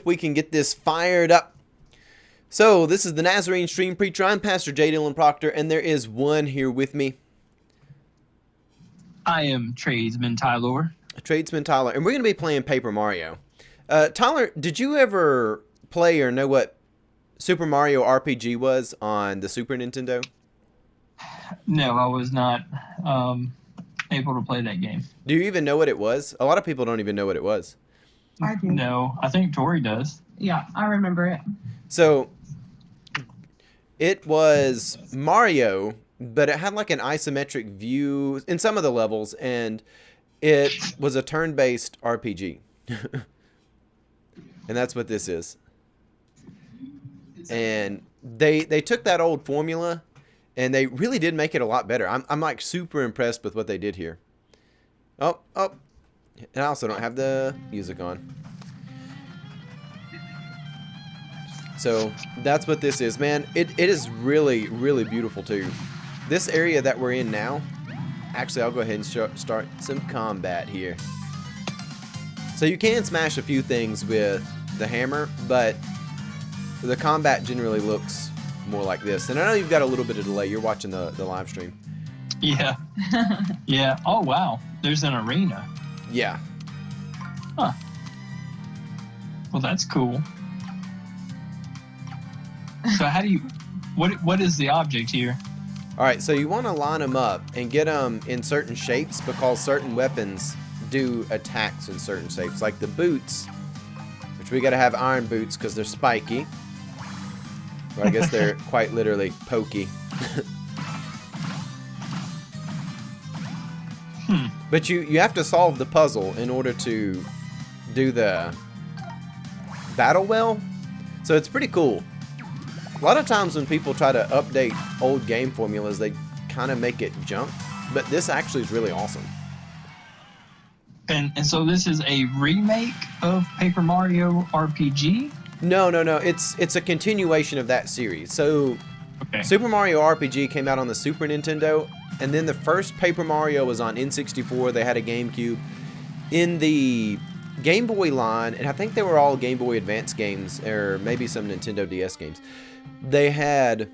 hope we can get this fired up. So, this is the Nazarene Stream Preacher. I'm Pastor J. Dylan Proctor, and there is one here with me. I am Tradesman Tyler. Tradesman Tyler, and we're going to be playing Paper Mario. Tyler, did you ever play or know what Super Mario RPG was on the Super Nintendo? No, I was not able to play that game. Do you even know what it was? A lot of people don't even know what it was. I do. No, I think Tori does. Yeah, I remember it. So, it was Mario, but it had like an isometric view in some of the levels, and it was a turn-based RPG. And that's what this is. And they took that old formula, and they really did make it a lot better. I'm like super impressed with what they did here. Oh. And I also don't have the music on. So that's what this is, man. It is really, really beautiful too. This area that we're in now, actually I'll go ahead and start some combat here. So you can smash a few things with the hammer, but the combat generally looks more like this. And I know you've got a little bit of delay. You're watching the live stream. Yeah. Yeah. Oh, wow. There's an arena. Yeah. Huh. Well, that's cool. So how do you... What is the object here? Alright, so you want to line them up and get them in certain shapes because certain weapons do attacks in certain shapes. Like the boots, which we got to have iron boots because they're spiky. Or I guess they're quite literally pokey. But you have to solve the puzzle in order to do the battle well. So it's pretty cool. A lot of times when people try to update old game formulas, they kind of make it junk. But this actually is really awesome. And so this is a remake of Paper Mario RPG? No. It's a continuation of that series. So Okay. Super Mario RPG came out on the Super Nintendo, and then the first Paper Mario was on N64. They had a GameCube. In the Game Boy line, and I think they were all Game Boy Advance games, or maybe some Nintendo DS games, they had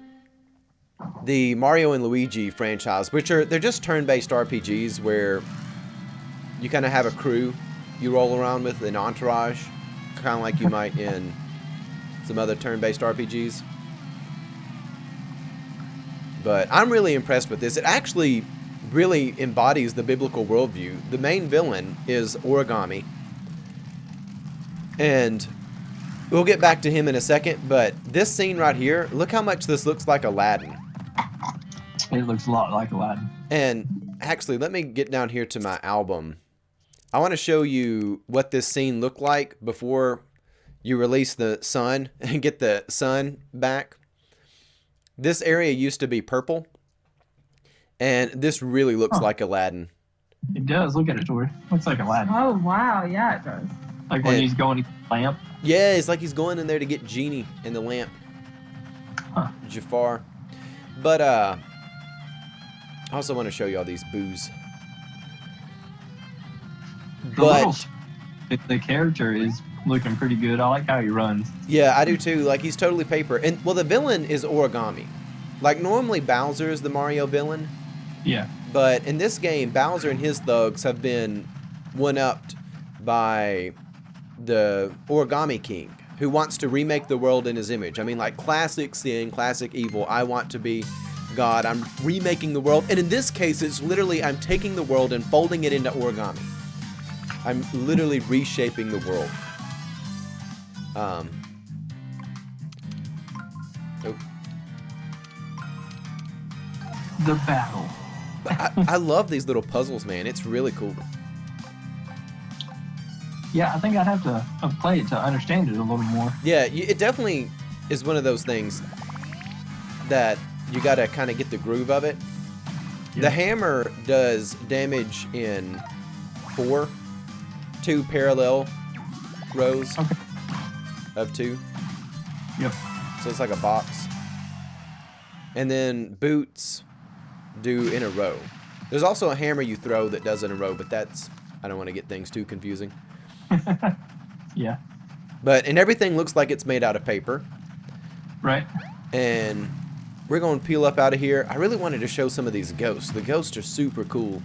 the Mario and Luigi franchise, they're just turn-based RPGs where you kind of have a crew you roll around with, an entourage, kind of like you might in some other turn-based RPGs. But I'm really impressed with this. It actually really embodies the biblical worldview. The main villain is Origami. And we'll get back to him in a second, but this scene right here, look how much this looks like Aladdin. It looks a lot like Aladdin. And actually, let me get down here to my album. I want to show you what this scene looked like before you release the sun and get the sun back. This area used to be purple, and this really looks like Aladdin. It does. Look at it, Tori. Looks like Aladdin. Oh, wow. Yeah, it does. Like when he's going to get the lamp. Yeah, it's like he's going in there to get Genie and the lamp. Huh. Jafar. But, I also want to show you all these boos. The character is looking pretty good. I like how he runs. Yeah, I do too. Like, he's totally paper. And, well, the villain is Origami. Like, normally Bowser is the Mario villain. Yeah. But in this game, Bowser and his thugs have been one-upped by the Origami King, who wants to remake the world in his image. I mean, like, classic sin, classic evil. I want to be God. I'm remaking the world. And in this case, it's literally I'm taking the world and folding it into origami. I'm literally reshaping the world. Oh. The battle. I love these little puzzles, man. It's really cool. Yeah, I think I'd have to play it to understand it a little more. Yeah, it definitely is one of those things that you got to kind of get the groove of it. Yeah. The hammer does damage in 2 parallel rows of 2. Yep. So it's like a box. And then boots do in a row. There's also a hammer you throw that does in a row, but that's, I don't want to get things too confusing. Yeah. And everything looks like it's made out of paper. Right. And we're going to peel up out of here. I really wanted to show some of these ghosts. The ghosts are super cool.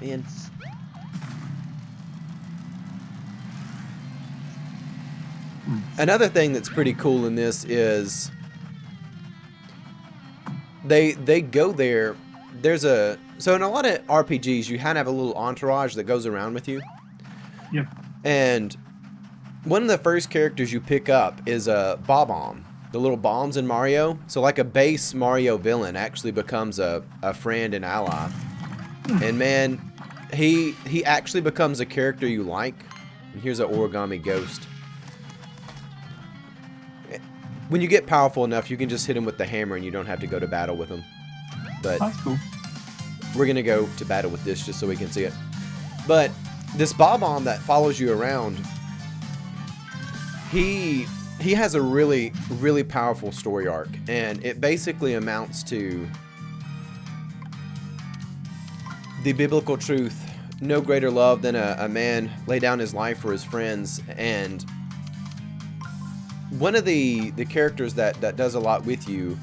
Man. Another thing that's pretty cool in this is they go there. So in a lot of RPGs, you kind of have a little entourage that goes around with you. Yep. And one of the first characters you pick up is a Bob-omb, the little bombs in Mario. So like a base Mario villain actually becomes a friend and ally. And man, he actually becomes a character you like. And here's an origami ghost. When you get powerful enough, you can just hit him with the hammer and you don't have to go to battle with him. But That's cool. we're going to go to battle with this just so we can see it. But this Bob-omb that follows you around, he has a really, really powerful story arc. And it basically amounts to the biblical truth. No greater love than a man lay down his life for his friends. And one of the characters that does a lot with you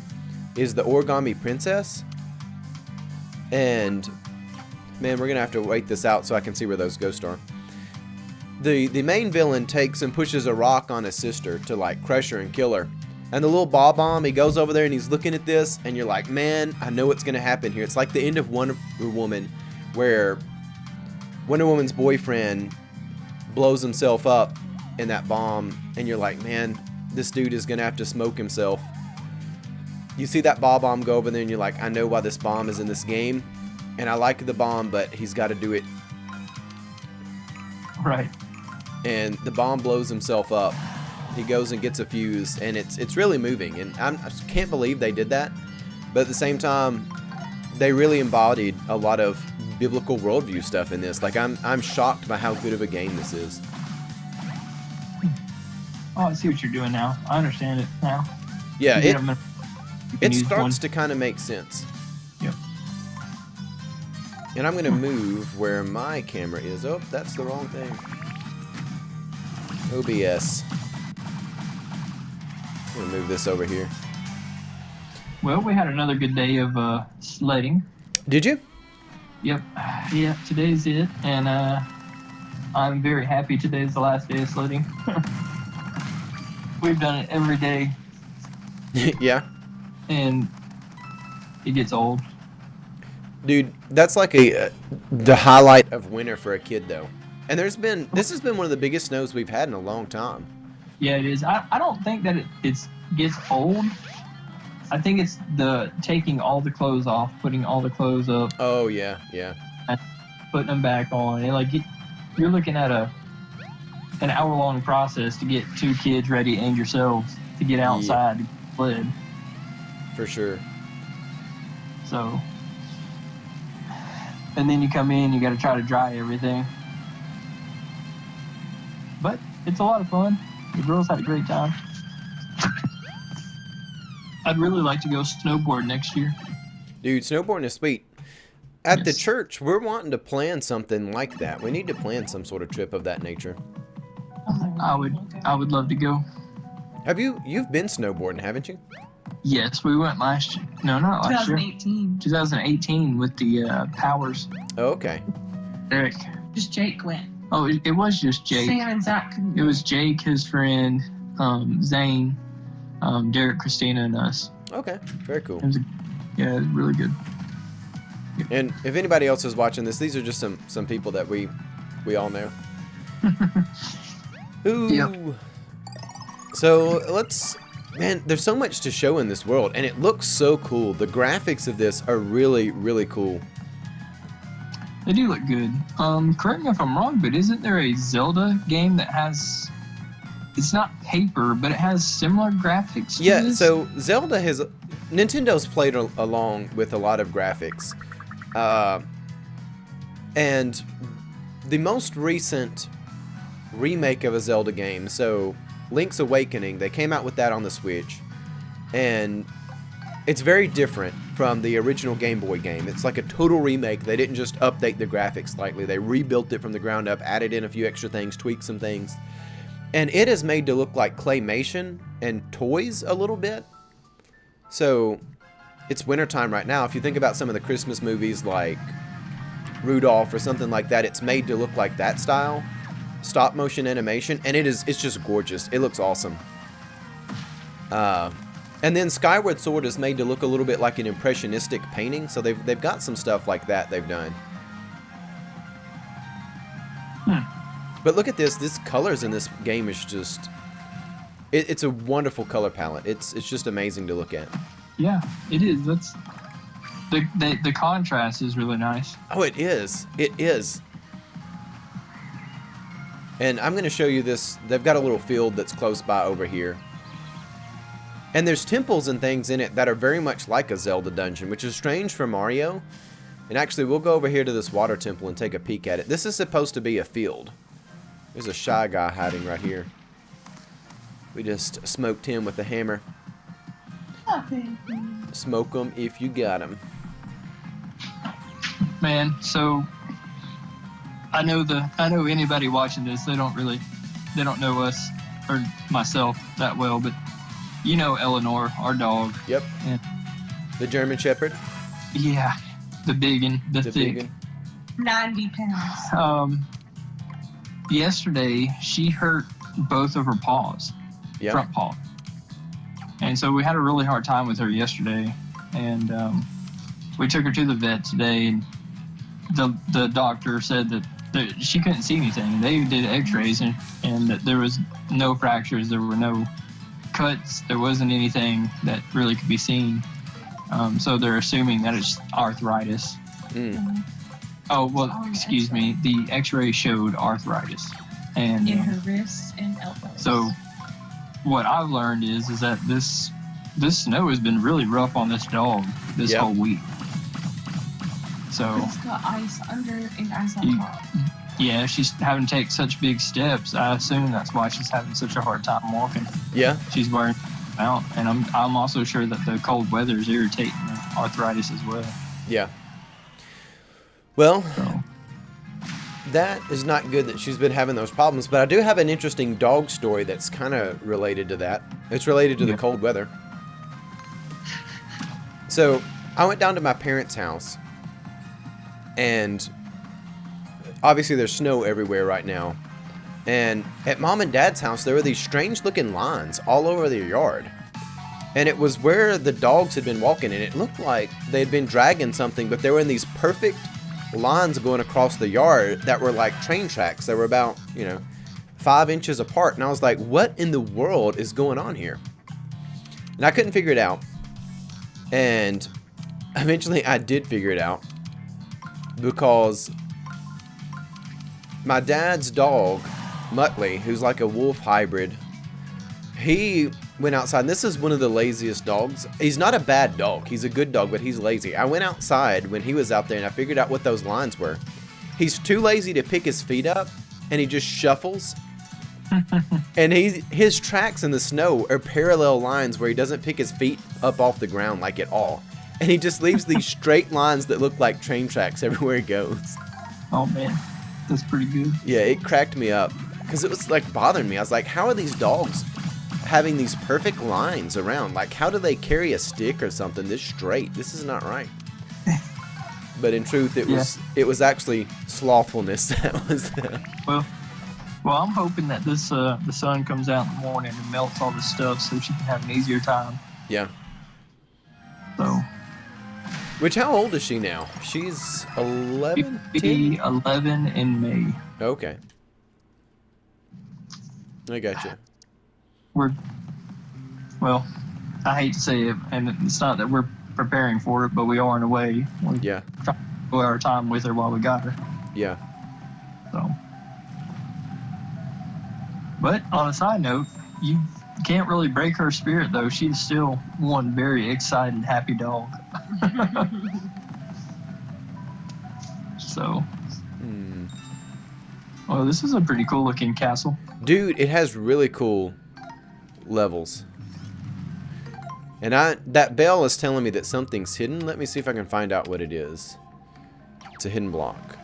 is the Origami Princess. And man, we're gonna have to wait this out so I can see where those ghosts are. The main villain takes and pushes a rock on his sister to like crush her and kill her. And the little Bob-omb, he goes over there and he's looking at this, and you're like, man, I know what's gonna happen here. It's like the end of Wonder Woman, where Wonder Woman's boyfriend blows himself up in that bomb, and you're like, man, this dude is gonna have to smoke himself. You see that Bob-omb go over there and you're like, I know why this bomb is in this game, and I like the bomb, but he's got to do it. Right. And the bomb blows himself up. He goes and gets a fuse, and it's really moving, and I just can't believe they did that. But at the same time, they really embodied a lot of biblical worldview stuff in this. Like I'm shocked by how good of a game this is. Oh, I see what you're doing now. I understand it now. Yeah, You can it use starts one. to kind of make sense. Yep. And I'm going to move where my camera is. Oh, that's the wrong thing. OBS. I'm going to move this over here. Well, we had another good day of sledding. Did you? Yep. Yeah, today's it. And I'm very happy today's the last day of sledding. We've done it every day, Yeah. and it gets old. Dude, that's like the highlight of winter for a kid, though. And this has been one of the biggest snows we've had in a long time. Yeah, it is. I don't think that it gets old. I think it's the taking all the clothes off, putting all the clothes up, Oh, yeah, yeah. putting them back on. And like you're looking at an hour-long process to get two kids ready and yourselves to get outside to sled. For sure. So, and then you come in, you got to try to dry everything. But it's a lot of fun. The girls had a great time. I'd really like to go snowboard next year. Dude, snowboarding is sweet. At the Yes. church, we're wanting to plan something like that. We need to plan some sort of trip of that nature. I would love to go. You've been snowboarding, haven't you? Yes, we went last year. No, not last year. 2018. 2018 with the Powers. Oh, okay. Eric. Just Jake went. Oh, it was just Jake. Sam and Zach couldn't It go. was Jake, his friend, Zane, Derek, Christina, and us. Okay, very cool. It was really good. And if anybody else is watching this, these are just some people that we all know. Ooh. Yep. So man, there's so much to show in this world, and it looks so cool. The graphics of this are really, really cool. They do look good. Correct me if I'm wrong, but isn't there a Zelda game that has... It's not paper, but it has similar graphics to Yeah, this? so Nintendo's played along with a lot of graphics. And the most recent remake of a Zelda game, so Link's Awakening, they came out with that on the Switch. And It's very different from the original Game Boy game. It's like a total remake. They didn't just update the graphics slightly. They rebuilt it from the ground up, added in a few extra things, tweaked some things. And it is made to look like claymation and toys a little bit. So it's wintertime right now. If you think about some of the Christmas movies like Rudolph or something like that, it's made to look like that style. Stop motion animation. And it's just gorgeous. It looks awesome. And then Skyward Sword is made to look a little bit like an impressionistic painting. So they've got some stuff like that they've done. But look at this. This colors in this game is just... It's a wonderful color palette. It's just amazing to look at. Yeah, it is. That's the contrast is really nice. Oh, it is. It is. And I'm going to show you this. They've got a little field that's close by over here. And there's temples and things in it that are very much like a Zelda dungeon, which is strange for Mario. And actually, we'll go over here to this water temple and take a peek at it. This is supposed to be a field. There's a shy guy hiding right here. We just smoked him with a hammer. Smoke him if you got him. Man, so I know anybody watching this, they don't know us or myself that well, but you know Eleanor, our dog. Yep. And, the German Shepherd. Yeah, the biggin, the thick. Biggin. 90 pounds. Yesterday she hurt both of her paws, Yep. front paw, and so we had a really hard time with her yesterday, and we took her to the vet today, and the doctor said that she couldn't see anything. They did x-rays and that there was no fractures, there were no cuts, there wasn't anything that really could be seen. So they're assuming that it's arthritis. Oh, well, excuse me. The x-ray showed arthritis. And In her wrists and elbows. so what I've learned is that this snow has been really rough on this dog this Yep. whole week. So It's got ice under and ice on top. yeah, she's having to take such big steps. I assume that's why she's having such a hard time walking. Yeah. She's wearing out, and I'm also sure that the cold weather is irritating the arthritis as well. Yeah. Well, So that is not good that she's been having those problems, but I do have an interesting dog story that's kind of related to that. It's related to the Yeah. cold weather. So, I went down to my parents' house, and obviously there's snow everywhere right now. And at Mom and Dad's house, there were these strange looking lines all over their yard. And it was where the dogs had been walking, and it looked like they had been dragging something, but they were in these perfect lines going across the yard that were like train tracks. They were about, 5 inches apart. And I was like, what in the world is going on here? And I couldn't figure it out. And eventually I did figure it out, because my dad's dog, Muttley, who's like a wolf hybrid, he went outside, and this is one of the laziest dogs. He's not a bad dog. He's a good dog, but he's lazy. I went outside when he was out there, and I figured out what those lines were. He's too lazy to pick his feet up, and he just shuffles. And his tracks in the snow are parallel lines where he doesn't pick his feet up off the ground like at all. And he just leaves these straight lines that look like train tracks everywhere he goes. oh man, that's pretty good. Yeah, it cracked me up, because it was like bothering me. I was like, how are these dogs having these perfect lines around? Like, how do they carry a stick or something this straight? This is not right. But in truth, it was actually slothfulness that was there. Well, I'm hoping that this the sun comes out in the morning and melts all the stuff so she can have an easier time. Yeah. So Which, how old is she now? She's 11? she'll be 11 in May. Okay. I got you. Well, I hate to say it, and it's not that we're preparing for it, but we are in a way. We're Yeah. trying to enjoy our time with her while we got her. Yeah. So, but on a side note, you can't really break her spirit, though. She's still one very excited, happy dog. So, well, this is a pretty cool looking castle. Dude, it has really cool levels. And that bell is telling me that something's hidden. Let me see if I can find out what it is. It's a hidden block.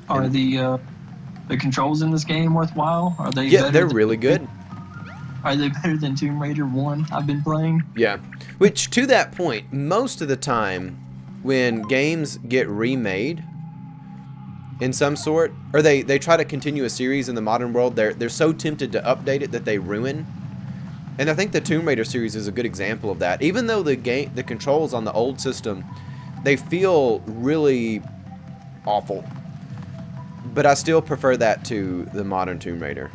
Are the controls in this game worthwhile? Are they? Yeah, they're really good. Are they better than Tomb Raider 1 I've been playing? Yeah. Which, to that point, most of the time when games get remade in some sort, or they try to continue a series in the modern world, they're so tempted to update it that they ruin. And I think the Tomb Raider series is a good example of that. Even though the controls on the old system, they feel really awful. But I still prefer that to the modern Tomb Raider.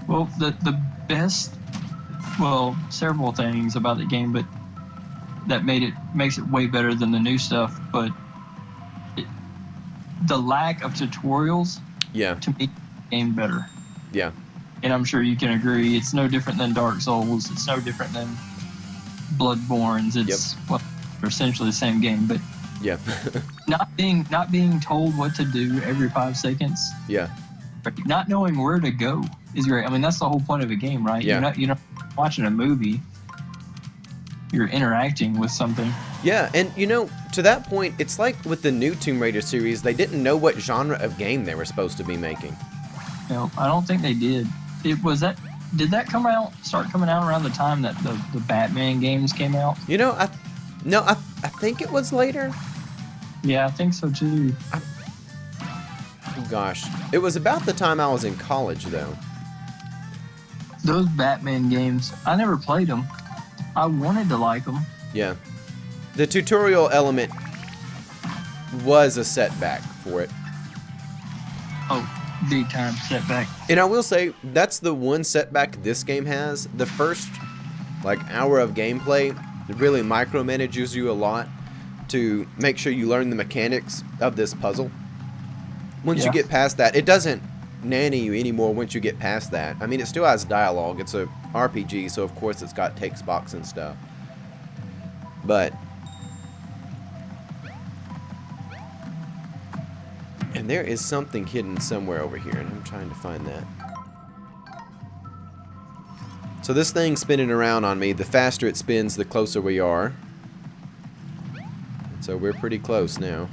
Well, the best, several things about the game, but that makes it way better than the new stuff. But the lack of tutorials, to make the game better. Yeah. And I'm sure you can agree, it's no different than Dark Souls. It's no different than Bloodborne's. It's they're essentially the same game, but yeah, not being told what to do every 5 seconds. Yeah. Not knowing where to go is great. I mean, that's the whole point of a game, right? Yeah. You're not watching a movie. You're interacting with something. Yeah, and to that point, it's like with the new Tomb Raider series, they didn't know what genre of game they were supposed to be making. No, I don't think they did. Did that start coming out around the time that the Batman games came out? I think it was later. Yeah, I think so too. Oh gosh, it was about the time I was in college, though. Those Batman games, I never played them. I wanted to like them. Yeah, the tutorial element was a setback for it. Oh, big time setback. And I will say, that's the one setback this game has. The first, hour of gameplay, it really micromanages you a lot to make sure you learn the mechanics of this puzzle. Once you get past that, it doesn't nanny you anymore once you get past that. I mean, it still has dialogue. It's a RPG, so of course it's got text box and stuff. But... and there is something hidden somewhere over here, and I'm trying to find that. So this thing's spinning around on me. The faster it spins, the closer we are. So we're pretty close now.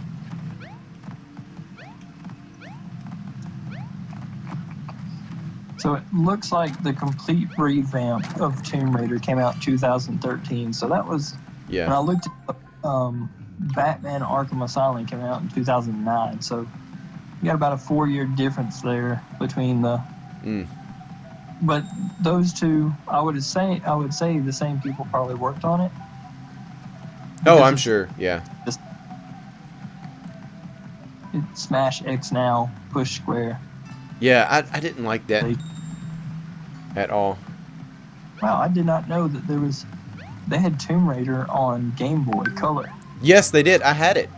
So it looks like the complete revamp of Tomb Raider came out in 2013. So that was... yeah. When I looked at Batman Arkham Asylum came out in 2009. So you got about a 4-year difference there between the... But those two, I would say the same people probably worked on it. Oh, I'm sure. Yeah. It's smash X now, push square. Yeah, I didn't like that at all. Wow, I did not know that they had Tomb Raider on Game Boy Color. Yes, they did. I had it.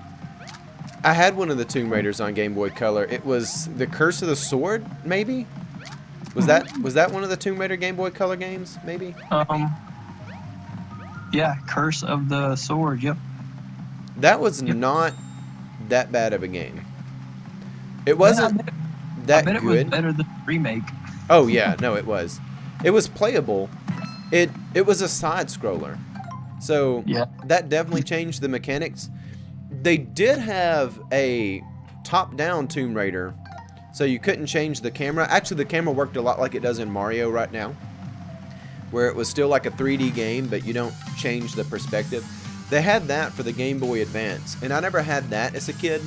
I had one of the Tomb Raiders on Game Boy Color. It was the Curse of the Sword, maybe? Was that one of the Tomb Raider Game Boy Color games, maybe? Yeah, Curse of the Sword, yep. That was not that bad of a game. It wasn't that good. I bet it was better than the remake. Oh yeah, no, it was. It was playable. It was a side scroller. So that definitely changed the mechanics. They did have a top-down Tomb Raider, so you couldn't change the camera. Actually, the camera worked a lot like it does in Mario right now, where it was still like a 3D game, but you don't change the perspective. They had that for the Game Boy Advance, and I never had that as a kid.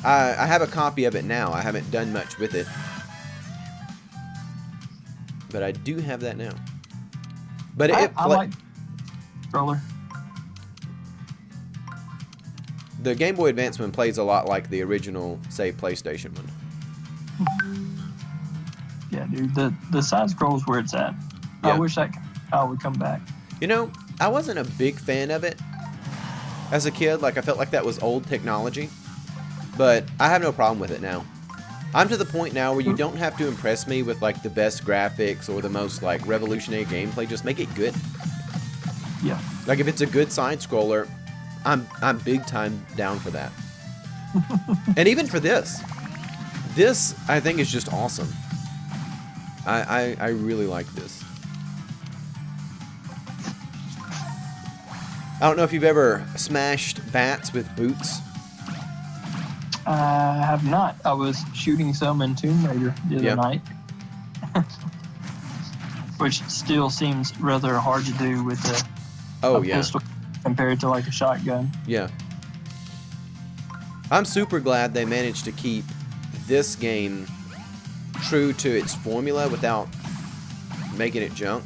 I have a copy of it now. I haven't done much with it, but I do have that now. But I like scroller. The Game Boy Advance one plays a lot like the original, say, PlayStation one. Yeah, dude, the side scrolls where it's at. Yeah. I wish that I would come back. I wasn't a big fan of it as a kid. I felt like that was old technology. But I have no problem with it now. I'm to the point now where you don't have to impress me with the best graphics or the most revolutionary gameplay. Just make it good. Yeah. If it's a good side scroller, I'm big time down for that. And even for this I think is just awesome. I really like this. I don't know if you've ever smashed bats with boots. I have not. I was shooting some in Tomb Raider the other night. Which still seems rather hard to do with a pistol compared to like a shotgun. Yeah. I'm super glad they managed to keep this game true to its formula without making it junk.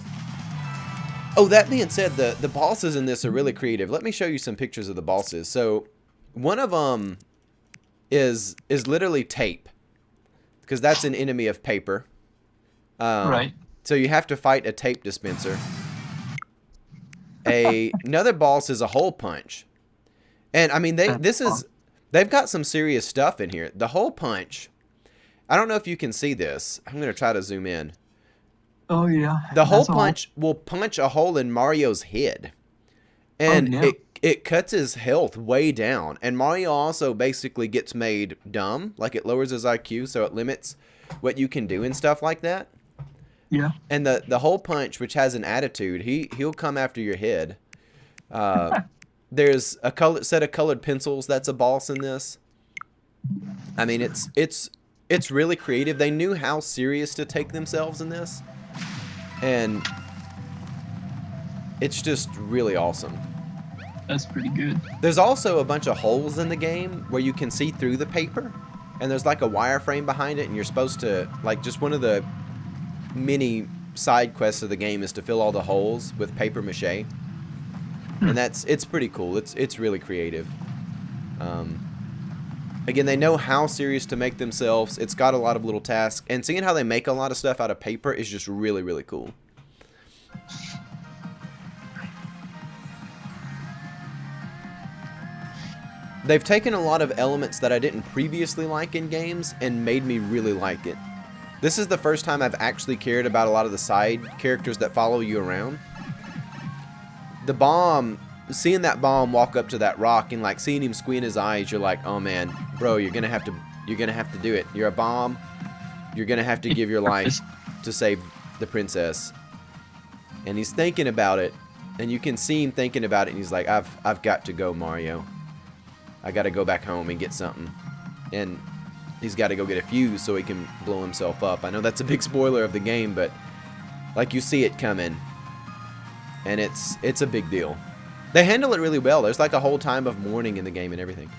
Oh, that being said, the bosses in this are really creative. Let me show you some pictures of the bosses. So, one of them is literally tape, because that's an enemy of paper. Right. So you have to fight a tape dispenser. Another boss is a hole punch, and I mean they've got some serious stuff in here. The hole punch. I don't know if you can see this. I'm gonna try to zoom in. Oh yeah. The hole punch will punch a hole in Mario's head, and it cuts his health way down. And Mario also basically gets made dumb, like it lowers his IQ, so it limits what you can do and stuff like that. Yeah. And the hole punch, which has an attitude, he'll come after your head. There's a set of colored pencils. That's a boss in this. I mean, it's really creative. They knew how serious to take themselves in this. And it's just really awesome. That's pretty good. There's also a bunch of holes in the game where you can see through the paper. And there's like a wireframe behind it. And you're supposed to, like, just one of the mini side quests of the game is to fill all the holes with paper mache. And it's pretty cool. It's really creative. Again, they know how serious to make themselves. It's got a lot of little tasks, and seeing how they make a lot of stuff out of paper is just really, really cool. They've taken a lot of elements that I didn't previously like in games and made me really like it. This is the first time I've actually cared about a lot of the side characters that follow you around. The bomb, seeing that bomb walk up to that rock and like seeing him squint his eyes, you're like, oh man, bro, you're gonna have to do it. You're a bomb. You're gonna have to give your life to save the princess. And he's thinking about it, and you can see him thinking about it, and he's like, I've got to go, Mario. I gotta go back home and get something. And he's got to go get a fuse so he can blow himself up. I know that's a big spoiler of the game, but like you see it coming, and it's a big deal. They handle it really well. There's like a whole time of mourning in the game and everything.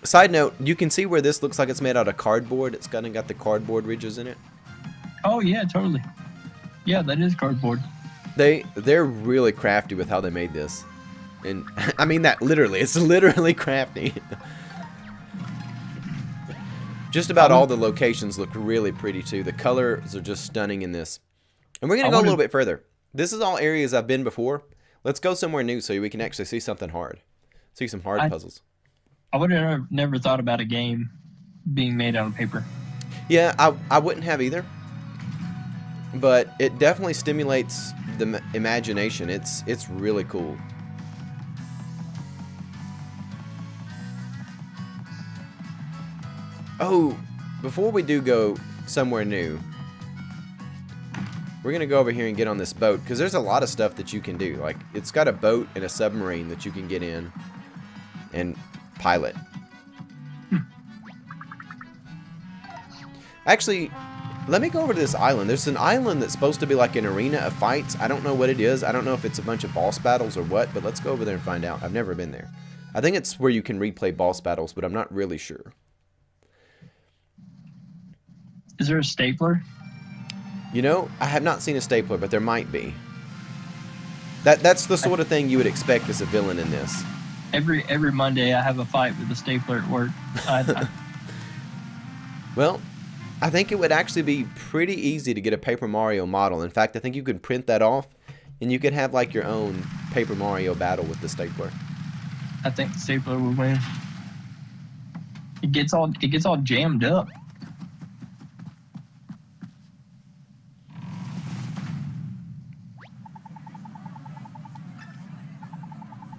Side note, you can see where this looks like it's made out of cardboard. It's kind of got the cardboard ridges in it. Oh yeah, totally. Yeah, that is cardboard. They're really crafty with how they made this, and I mean that literally. It's literally crafty. Just about all the locations look really pretty too. The colors are just stunning in this. And we're going to go a little bit further. This is all areas I've been before. Let's go somewhere new so we can actually see something hard. See some hard puzzles. I would have never thought about a game being made out of paper. Yeah, I wouldn't have either. But it definitely stimulates the imagination. It's really cool. Oh, before we do go somewhere new, we're going to go over here and get on this boat, because there's a lot of stuff that you can do. Like, it's got a boat and a submarine that you can get in and pilot. Actually, let me go over to this island. There's an island that's supposed to be like an arena of fights. I don't know what it is. I don't know if it's a bunch of boss battles or what, but let's go over there and find out. I've never been there. I think it's where you can replay boss battles, but I'm not really sure. Is there a stapler? You know, I have not seen a stapler, but there might be. That's the sort of thing you would expect as a villain in this. Every Monday I have a fight with a stapler at work. Well, I think it would actually be pretty easy to get a Paper Mario model. In fact, I think you could print that off, and you could have like your own Paper Mario battle with the stapler. I think the stapler would win. It gets all jammed up.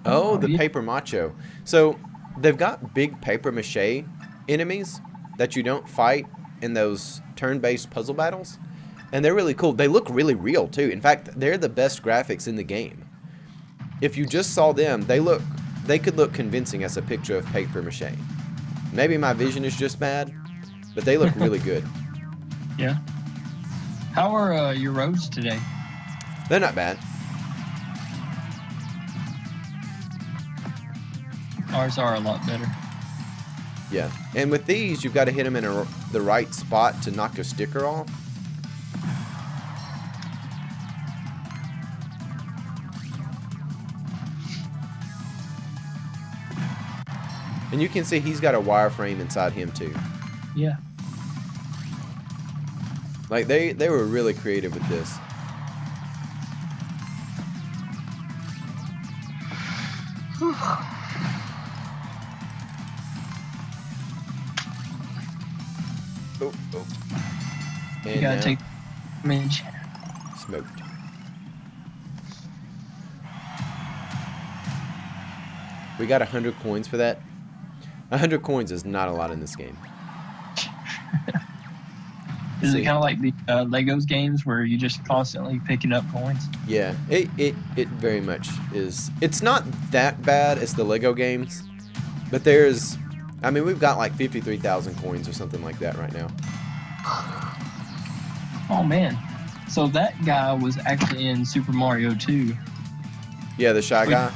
Oh, the paper macho. So they've got big paper mache enemies that you don't fight in those turn-based puzzle battles, and they're really cool. They look really real too. In fact, they're the best graphics in the game. if you just saw them, they could look convincing as a picture of paper mache. Maybe my vision is just bad, but they look really good. Yeah. How are your roads today? They're not bad. Ours are a lot better. Yeah, and with these, you've got to hit them in the right spot to knock a sticker off. And you can see he's got a wireframe inside him too. Yeah. Like they were really creative with this. Oh. And you gotta take image. Smoked. We got 100 coins for that. 100 coins is not a lot in this game. Is it kind of like the Legos games where you just constantly picking up coins? Yeah, it very much is. It's not that bad as the Lego games, but there's, I mean, we've got like 53,000 coins or something like that right now. Oh man, so that guy was actually in Super Mario 2. Yeah, the shy guy.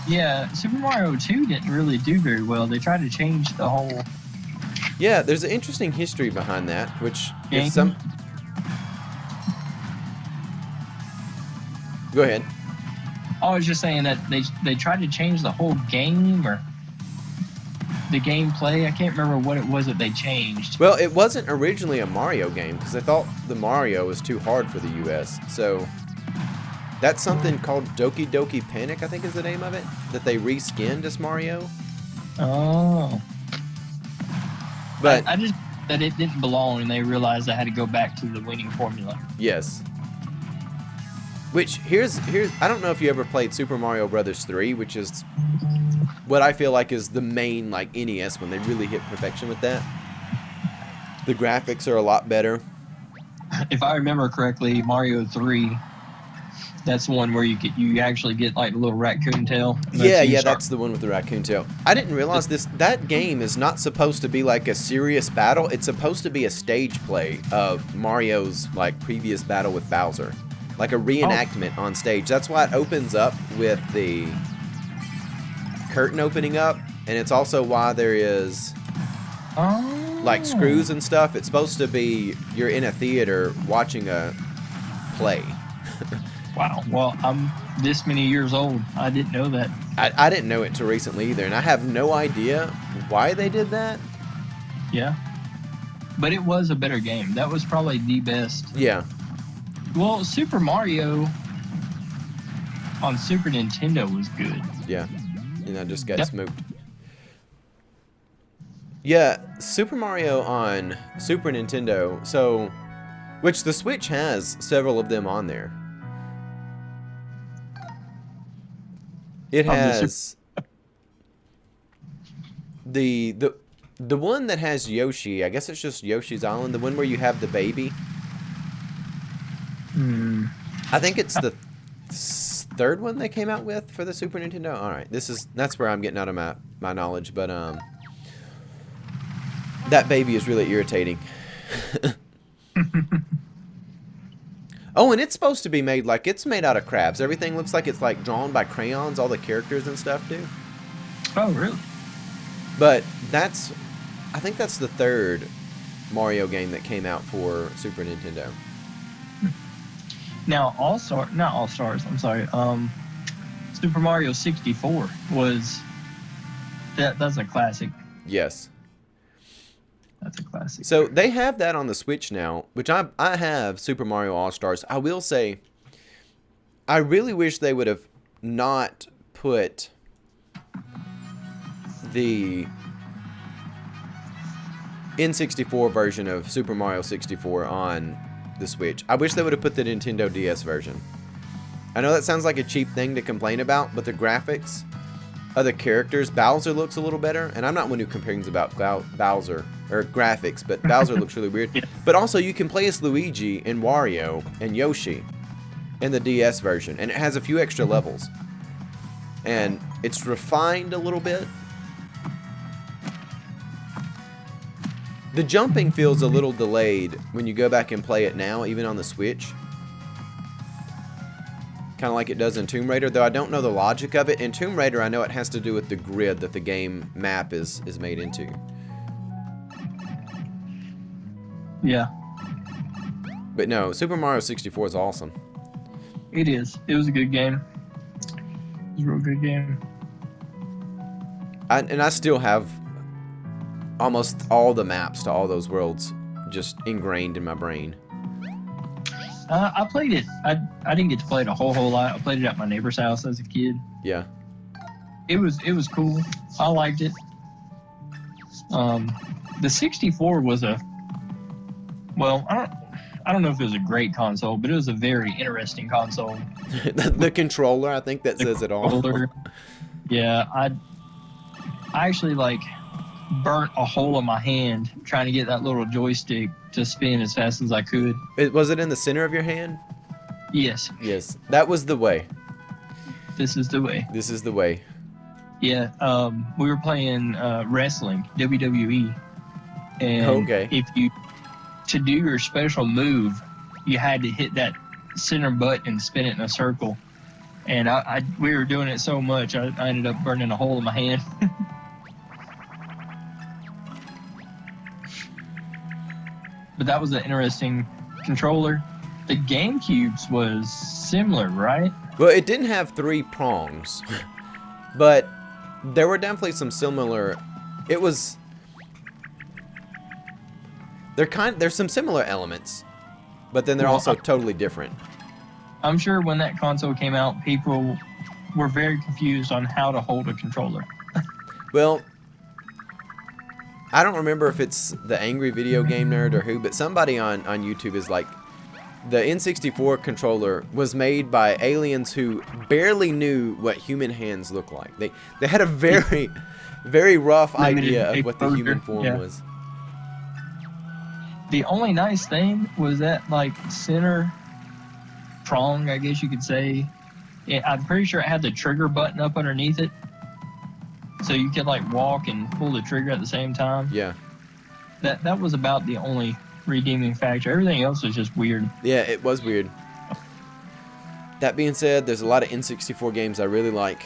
Yeah, Super Mario 2 didn't really do very well. They tried to change the whole... Yeah, there's an interesting history behind that, which game? if some... Go ahead. I was just saying that they tried to change the whole game or the gameplay. I can't remember what it was that they changed. Well, it wasn't originally a Mario game because I thought the Mario was too hard for the US. So that's something called Doki Doki Panic, I think is the name of it, that they reskinned as Mario. Oh. But I just that it didn't belong, and they realized I had to go back to the winning formula. Yes. Which here's I don't know if you ever played Super Mario Brothers 3, which is what I feel like is the main like NES when they really hit perfection with that. The graphics are a lot better. If I remember correctly, Mario 3, that's the one where you actually get like a little raccoon tail. Yeah, that's the one with the raccoon tail. I didn't realize that game is not supposed to be like a serious battle. It's supposed to be a stage play of Mario's like previous battle with Bowser. Like a reenactment on stage. That's why it opens up with the curtain opening up, and it's also why there is like screws and stuff. It's supposed to be you're in a theater watching a play. Wow. Well, I'm this many years old. I didn't know that. I didn't know it till recently either, and I have no idea why they did that. Yeah. But it was a better game. That was probably the best. Yeah. Well, Super Mario on Super Nintendo was good. Yeah. And I just got smoked. Yeah, Super Mario on Super Nintendo, so which the Switch has several of them on there. It has the one that has Yoshi. I guess it's just Yoshi's Island. The one where you have the baby. I think it's the third one they came out with for the Super Nintendo. All right, that's where I'm getting out of my knowledge. But that baby is really irritating. Oh, and it's supposed to be made like it's made out of crabs. Everything looks like it's like drawn by crayons. All the characters and stuff do. Oh, really? But I think that's the third Mario game that came out for Super Nintendo. Now, not All Stars. I'm sorry. Super Mario 64 was that's a classic. Yes. That's a classic. So they have that on the Switch now, which I have Super Mario All-Stars. I will say, I really wish they would have not put the N64 version of Super Mario 64 on the Switch. I wish they would have put the Nintendo DS version. I know that sounds like a cheap thing to complain about, but the graphics of the characters, Bowser looks a little better, and I'm not one who complains about Bowser or graphics, but Bowser looks really weird. Yeah. But also, you can play as Luigi and Wario and Yoshi in the DS version, and it has a few extra levels. and it's refined a little bit. The jumping feels a little delayed when you go back and play it now, even on the Switch. Kind of like it does in Tomb Raider, though I don't know the logic of it. In Tomb Raider, I know it has to do with the grid that the game map is made into. Yeah. But no, Super Mario 64 is awesome. It is. It was a good game. It was a real good game. And I still have almost all the maps to all those worlds just ingrained in my brain. I played it. I didn't get to play it a whole lot. I played it at my neighbor's house as a kid. Yeah. It was cool. I liked it. The 64 was I don't know if it was a great console, but it was a very interesting console. The controller, I think that says it all. Yeah, I actually burnt a hole in my hand trying to get that little joystick to spin as fast as I could. Was it in the center of your hand? Yes. Yes. That was the way. This is the way. This is the way. Yeah. We were playing wrestling, WWE. And to do your special move, you had to hit that center button and spin it in a circle. And we were doing it so much, I ended up burning a hole in my hand. But that was an interesting controller. The GameCube's was similar, right? Well, it didn't have 3 prongs, but there were definitely some similar. It was. There's some similar elements, but then they're also totally different. I'm sure when that console came out, people were very confused on how to hold a controller. Well, I don't remember if it's the Angry Video Game Nerd or who, but somebody on YouTube is like, the N64 controller was made by aliens who barely knew what human hands look like. They had a very, very rough idea of what the human form was. The only nice thing was that center prong, I guess you could say. I'm pretty sure it had the trigger button up underneath it. So you could walk and pull the trigger at the same time. Yeah. That was about the only redeeming factor. Everything else was just weird. Yeah, it was weird. That being said, there's a lot of N64 games I really like.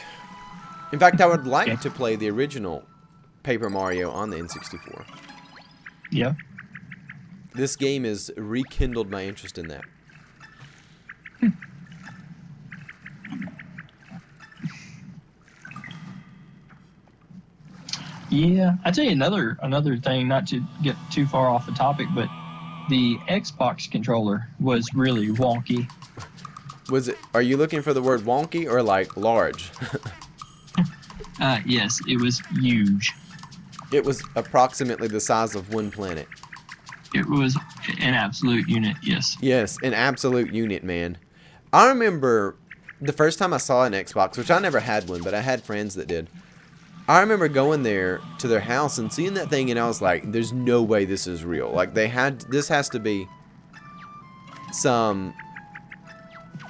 In fact, I would like to play the original Paper Mario on the N64. Yeah. This game has rekindled my interest in that. Yeah, I tell you another thing, not to get too far off the topic, but the Xbox controller was really wonky. Was it? Are you looking for the word wonky or large? Yes, it was huge. It was approximately the size of one planet. It was an absolute unit, yes. Yes, an absolute unit, man. I remember the first time I saw an Xbox, which I never had one, but I had friends that did. I remember going there to their house and seeing that thing, and I was like, there's no way this is real. This has to be some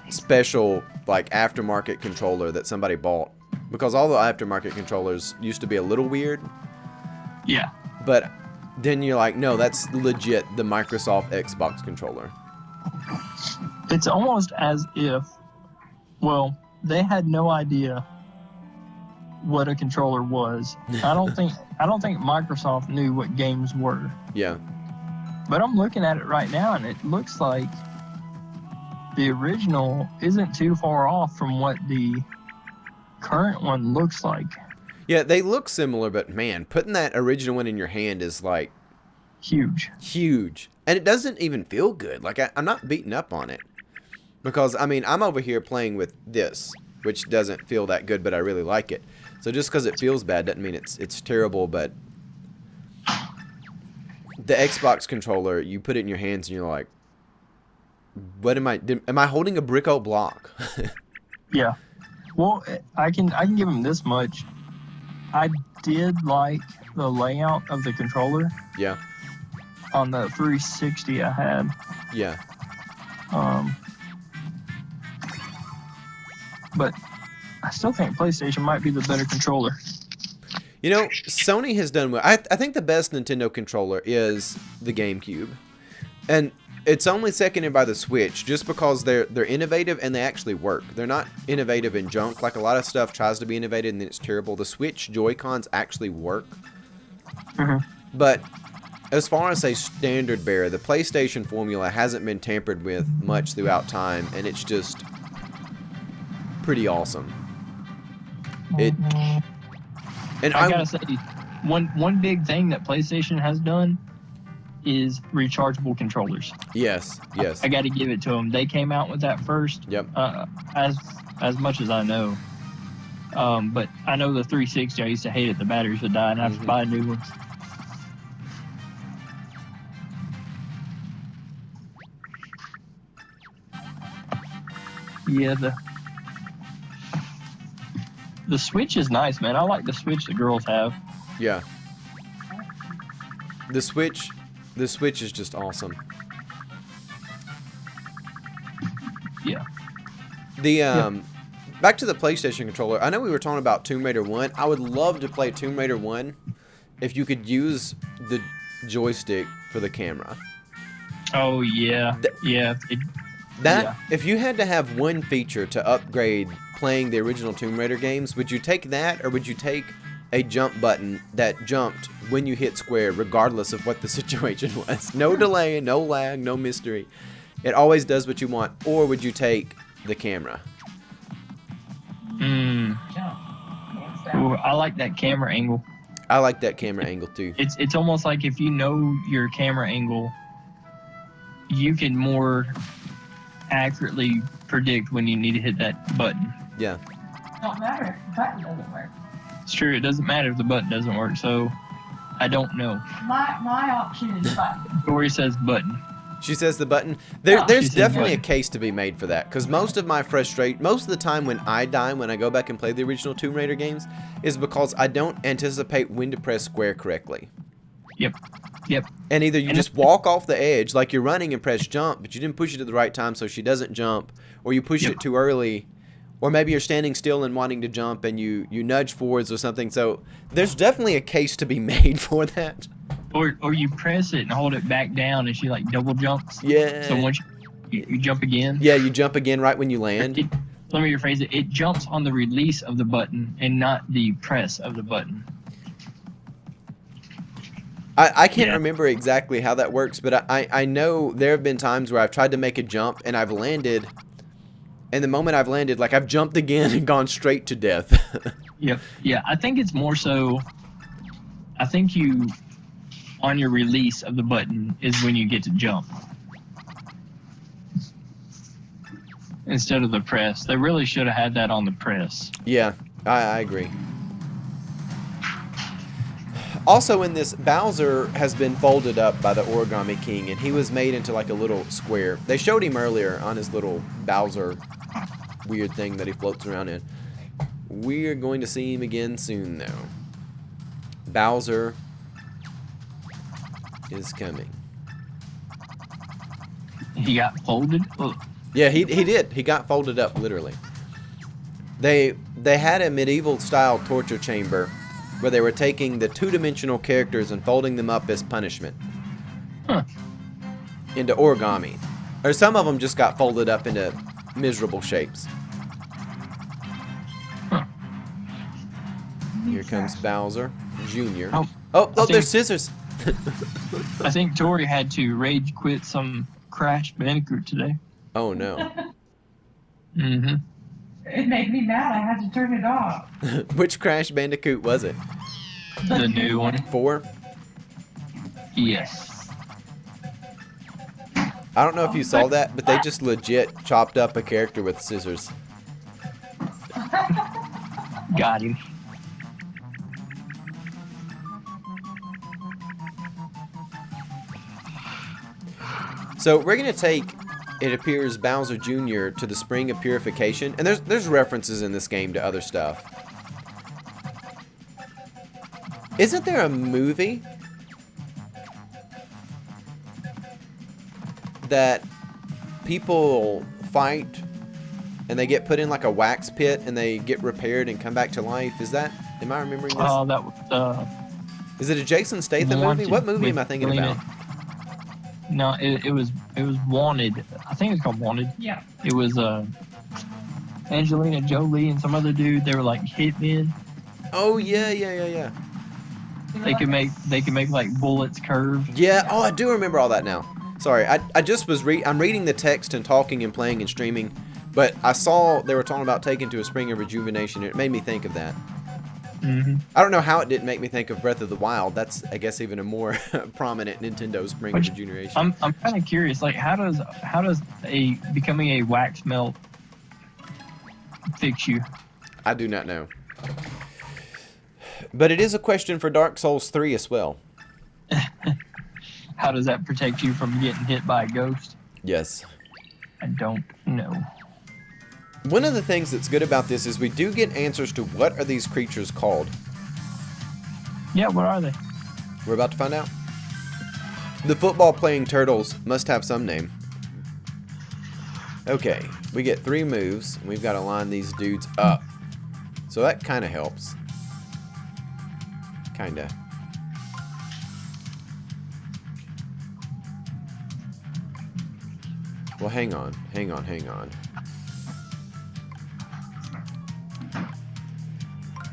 special, aftermarket controller that somebody bought. Because all the aftermarket controllers used to be a little weird. Yeah. But then you're like, no, that's legit the Microsoft Xbox controller. It's almost as if, they had no idea what a controller was. I don't think Microsoft knew what games were. Yeah. But I'm looking at it right now, and it looks like the original isn't too far off from what the current one looks like. Yeah, they look similar, but man, putting that original one in your hand is huge. Huge. And it doesn't even feel good. I'm not beating up on it. Because, I'm over here playing with this, which doesn't feel that good, but I really like it. So just because it feels bad doesn't mean it's terrible, but the Xbox controller, you put it in your hands and you're like, what am I holding a brick old block? Yeah. Well, I can give them this much. I did like the layout of the controller. Yeah. On the 360 I had. Yeah. But I still think PlayStation might be the better controller. You know, Sony has done well. I think the best Nintendo controller is the GameCube. And it's only seconded by the Switch just because they're innovative and they actually work. They're not innovative in junk. Like a lot of stuff tries to be innovative and then it's terrible. The Switch Joy-Cons actually work. But as far as a standard bearer, the PlayStation formula hasn't been tampered with much throughout time, and it's just pretty awesome. And I gotta say, one big thing that PlayStation has done is rechargeable controllers. Yes. I gotta give it to them. They came out with that first. Yep. As much as I know. But I know the 360, I used to hate it. The batteries would die and I have to buy new ones. Yeah, the Switch is nice, man. I like the Switch the girls have. Yeah. The Switch is just awesome. Yeah. Back to the PlayStation controller. I know we were talking about Tomb Raider 1. I would love to play Tomb Raider 1 if you could use the joystick for the camera. Oh, yeah. If you had to have one feature to upgrade playing the original Tomb Raider games, would you take that or would you take a jump button that jumped when you hit square regardless of what the situation was? No delay, no lag, no mystery. It always does what you want. Or would you take the camera? Ooh, I like that camera angle. I like that camera angle too. It's almost like if you know your camera angle, you can more accurately predict when you need to hit that button. Yeah. It don't matter if the button doesn't work. It's true. It doesn't matter if the button doesn't work. So I don't know. My option is button. Dory says button. She says the button. There's says definitely button. a case to be made for that, because most of the time when I die when I go back and play the original Tomb Raider games is because I don't anticipate when to press square correctly. Yep. And either you just walk off the edge like you're running and press jump, but you didn't push it at the right time so she doesn't jump, or you push it too early, or maybe you're standing still and wanting to jump and you nudge forwards or something. So there's definitely a case to be made for that. Or you press it and hold it back down and she like double jumps. Yeah. So once you jump again. Yeah, you jump again right when you land. Let me rephrase it. It jumps on the release of the button and not the press of the button. I can't remember exactly how that works, but I know there have been times where I've tried to make a jump and I've landed, and the moment I've landed, like I've jumped again and gone straight to death. Yep. Yeah, I think it's more so, I think you, on your release of the button is when you get to jump. Instead of the press. They really should have had that on the press. Yeah, I agree. Also in this, Bowser has been folded up by the Origami King, and he was made into like a little square. They showed him earlier on his little Bowser weird thing that he floats around in. We're going to see him again soon, though. Bowser is coming. He got folded? Ugh. Yeah, he did. He got folded up, literally. They had a medieval-style torture chamber where they were taking the two-dimensional characters and folding them up as punishment into origami. Or some of them just got folded up into miserable shapes. Here comes Bowser Jr. Oh, there's scissors. I think Tori had to rage quit some Crash Bandicoot today. Oh, no. Mm-hmm. It made me mad. I had to turn it off. Which Crash Bandicoot was it? The new one. 4? Yes. I don't know if you saw that, but they just legit chopped up a character with scissors. Got him. So we're going to take, it appears, Bowser Jr. to the Spring of Purification. And there's references in this game to other stuff. Isn't there a movie that people fight and they get put in like a wax pit and they get repaired and come back to life. Is that? Am I remembering this? Oh, that was. Is it a Jason Statham movie? What movie am I thinking about? No, it was Wanted. I think it's called Wanted. Yeah. It was Angelina Jolie and some other dude. They were like hitmen. Oh yeah. They can make like bullets curve. Yeah. Oh, I do remember all that now. Sorry, I just was I'm reading the text and talking and playing and streaming, but I saw they were talking about taking to a spring of rejuvenation. It made me think of that. Mm-hmm. I don't know how it didn't make me think of Breath of the Wild. That's, I guess, even a more prominent Nintendo spring of rejuvenation. I'm kind of curious. Like, how does becoming a wax melt fix you? I do not know. But it is a question for Dark Souls 3 as well. How does that protect you from getting hit by a ghost? Yes. I don't know. One of the things that's good about this is we do get answers to what are these creatures called. Yeah, what are they? We're about to find out. The football-playing turtles must have some name. Okay, we get 3 moves, and we've got to line these dudes up. So that kind of helps. Kinda. Well, hang on.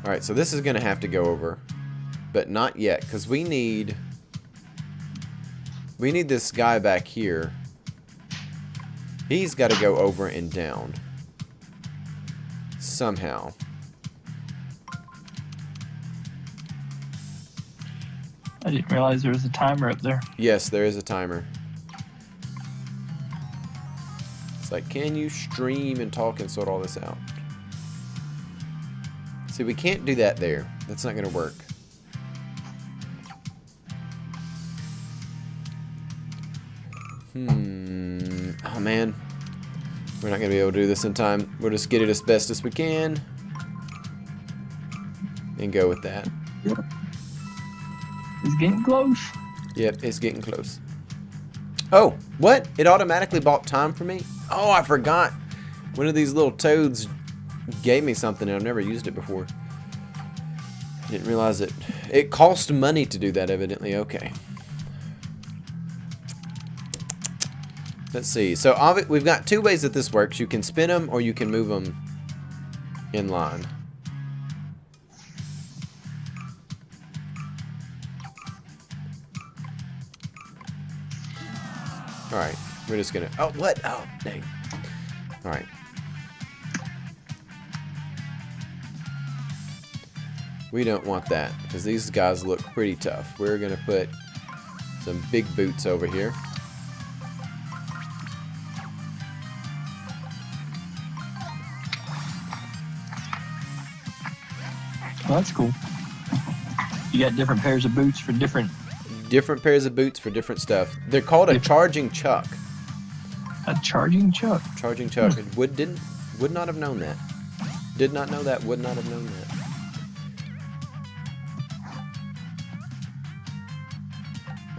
Alright, so this is going to have to go over. But not yet, because we need this guy back here. He's got to go over and down. Somehow. I didn't realize there was a timer up there. Yes, there is a timer. It's like, can you stream and talk and sort all this out? See, we can't do that there. That's not going to work. Oh, man. We're not going to be able to do this in time. We'll just get it as best as we can. And go with that. It's getting close. Yep, it's getting close. Oh, what? It automatically bought time for me? Oh, I forgot. One of these little toads gave me something and I've never used it before. Didn't realize it. It cost money to do that, evidently. Okay. Let's see. So we've got 2 ways that this works. You can spin them or you can move them in line. Alright. We're just gonna... Oh, what? Oh, dang. Alright. We don't want that, because these guys look pretty tough. We're going to put some big boots over here. Well, that's cool. You got different pairs of boots for different... Different pairs of boots for different stuff. They're called a charging chuck. A charging chuck? Charging chuck. Would not have known that. Did not know that. Would not have known that.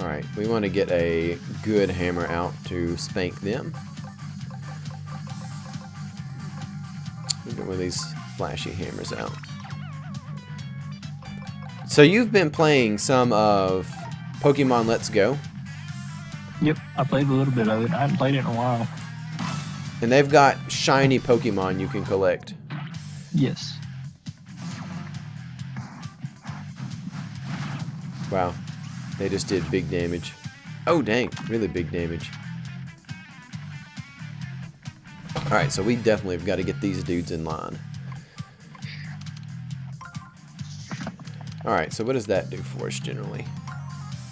Alright, we want to get a good hammer out to spank them. We'll get one of these flashy hammers out. So you've been playing some of Pokemon Let's Go. Yep, I played a little bit of it. I haven't played it in a while. And they've got shiny Pokemon you can collect. Yes. Wow. They just did big damage. Oh, dang. Really big damage. Alright, so we definitely have got to get these dudes in line. Alright, so what does that do for us generally?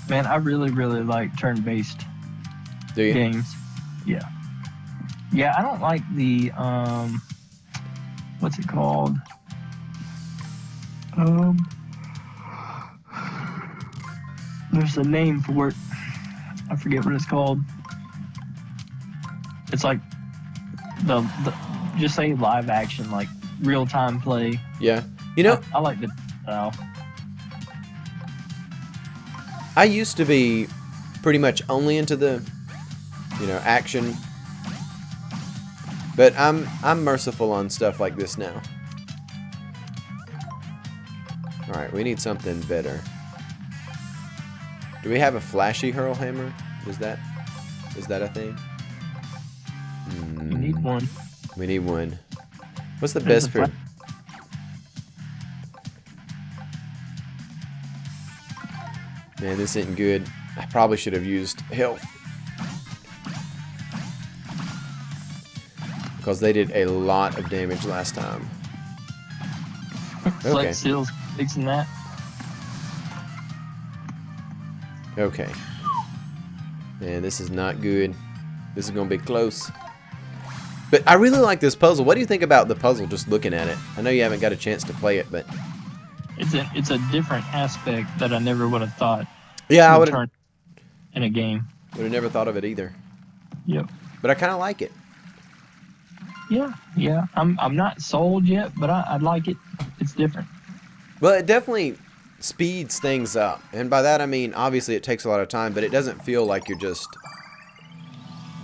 Man, I really, really like turn-based games. Yeah. Yeah, I don't like the, what's it called? There's a name for it. I forget what it's called. It's like the just say live action, like real-time play. Yeah. You know, I like the style. I used to be pretty much only into the, action. But I'm merciful on stuff like this now. Alright, we need something better. Do we have a flashy hurl hammer? Is that a thing? You need one. We need one. What's the There's best a for... Man, this isn't good. I probably should have used health. Because they did a lot of damage last time. Okay. Flex Seal's fixing that. Okay. Man, this is not good. This is going to be close. But I really like this puzzle. What do you think about the puzzle just looking at it? I know you haven't got a chance to play it, but... It's a different aspect that I never would have thought. Yeah, I would have in a game. Would have never thought of it either. Yep. But I kind of like it. Yeah. I'm not sold yet, but I'd like it. It's different. Well, it definitely speeds things up. And by that I mean, obviously it takes a lot of time, but it doesn't feel like you're just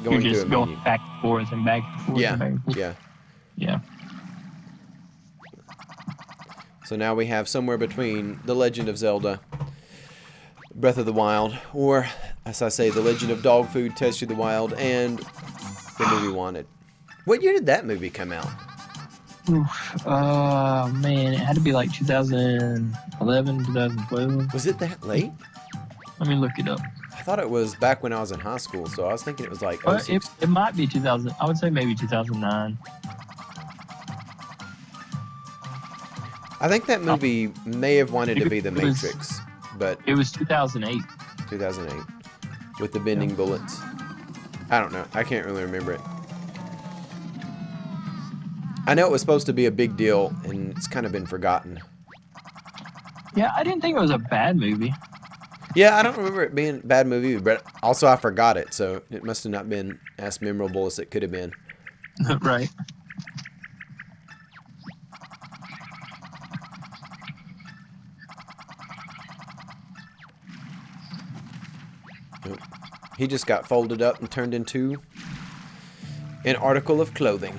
going You're just through a going menu. back and forth and back and forth and back and forth. Yeah. So now we have somewhere between The Legend of Zelda, Breath of the Wild, or, as I say, The Legend of Dog Food, Test of the Wild, and the movie Wanted. What year did that movie come out? Oof. Man, it had to be like 2011, 2012. Was it that late? Let me look it up. I thought it was back when I was in high school, so I was thinking it was like Well, 06. it might be 2000. I would say maybe 2009. I think that movie may have wanted to be The It was- Matrix, but It was 2008. 2008 with the bending bullets. I don't know. I can't really remember it. I know it was supposed to be a big deal, and it's kind of been forgotten. Yeah, I didn't think it was a bad movie. Yeah, I don't remember it being a bad movie, but also I forgot it, so it must have not been as memorable as it could have been. Right. Nope. He just got folded up and turned into an article of clothing.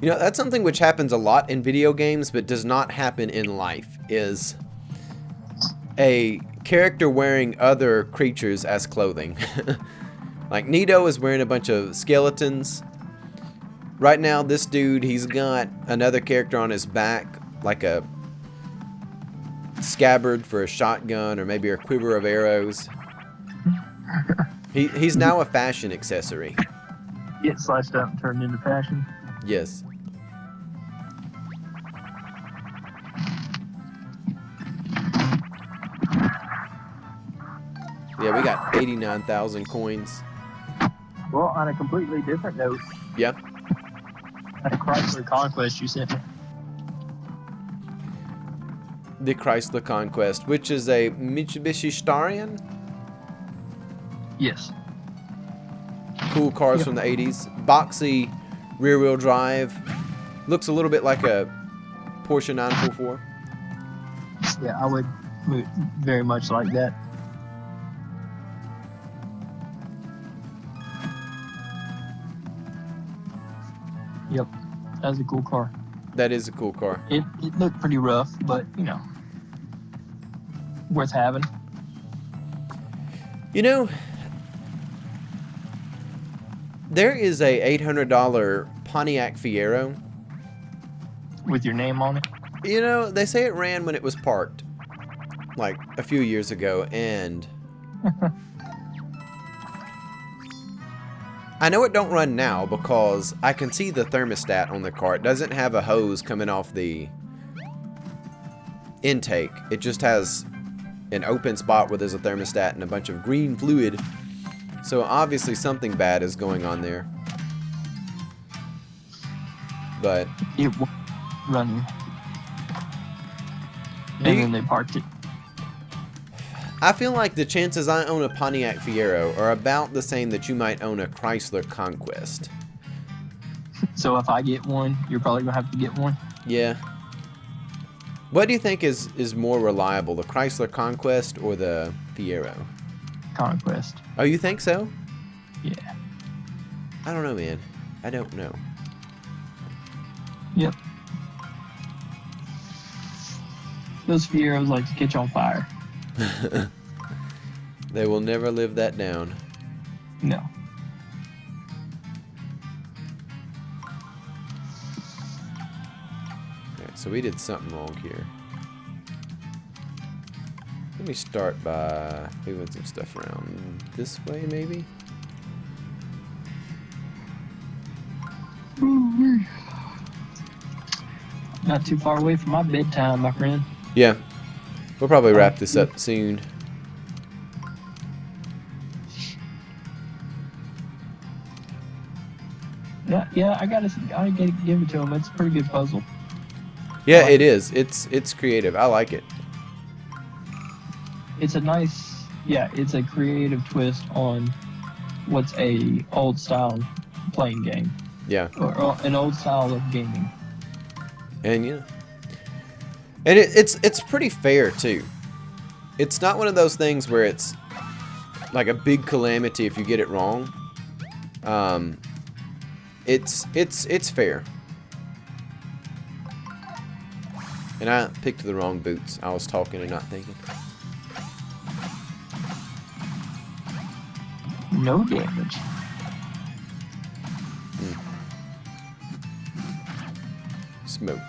You know, that's something which happens a lot in video games, but does not happen in life, is a character wearing other creatures as clothing. Like, Nito is wearing a bunch of skeletons. Right now, this dude, he's got another character on his back, like a scabbard for a shotgun, or maybe a quiver of arrows. He's now a fashion accessory. Get sliced up and turned into fashion. Yes. Yeah, we got 89,000 coins. Well, on a completely different note, Yeah. at a Chrysler Conquest you sent me. The Chrysler Conquest, which is a Mitsubishi Starion. Yes. Cool cars Yep. from the 80s. Boxy rear-wheel drive. Looks a little bit like a Porsche 944. Yeah, I would very much like that. Yep, that's a cool car. That is a cool car. It looked pretty rough, but you know, worth having. You know, there is a $800 Pontiac Fiero. With your name on it. You know, they say it ran when it was parked, like a few years ago, and I know it don't run now because I can see the thermostat on the car. It doesn't have a hose coming off the intake. It just has an open spot where there's a thermostat and a bunch of green fluid. So obviously something bad is going on there. But It was running. Do And you- then they parked it. I feel like the chances I own a Pontiac Fiero are about the same that you might own a Chrysler Conquest. So if I get one, you're probably gonna have to get one. Yeah. What do you think is more reliable, the Chrysler Conquest or the Fiero? Conquest. Oh, you think so? Yeah. I don't know, man. I don't know. Yep. Those Fieros like to catch on fire. They will never live that down. No. Alright, so we did something wrong here. Let me start by moving some stuff around this way, maybe? Not too far away from my bedtime, my friend. Yeah. We'll probably wrap this up soon. Yeah, I gotta give it to him. It's a pretty good puzzle. Yeah, it is. It's creative. I like it. It's a nice, it's a creative twist on what's a old style playing game. Yeah. Or an old style of gaming. And and it's pretty fair too. It's not one of those things where it's like a big calamity if you get it wrong. It's fair. And I picked the wrong boots. I was talking and not thinking. No damage. Smoked.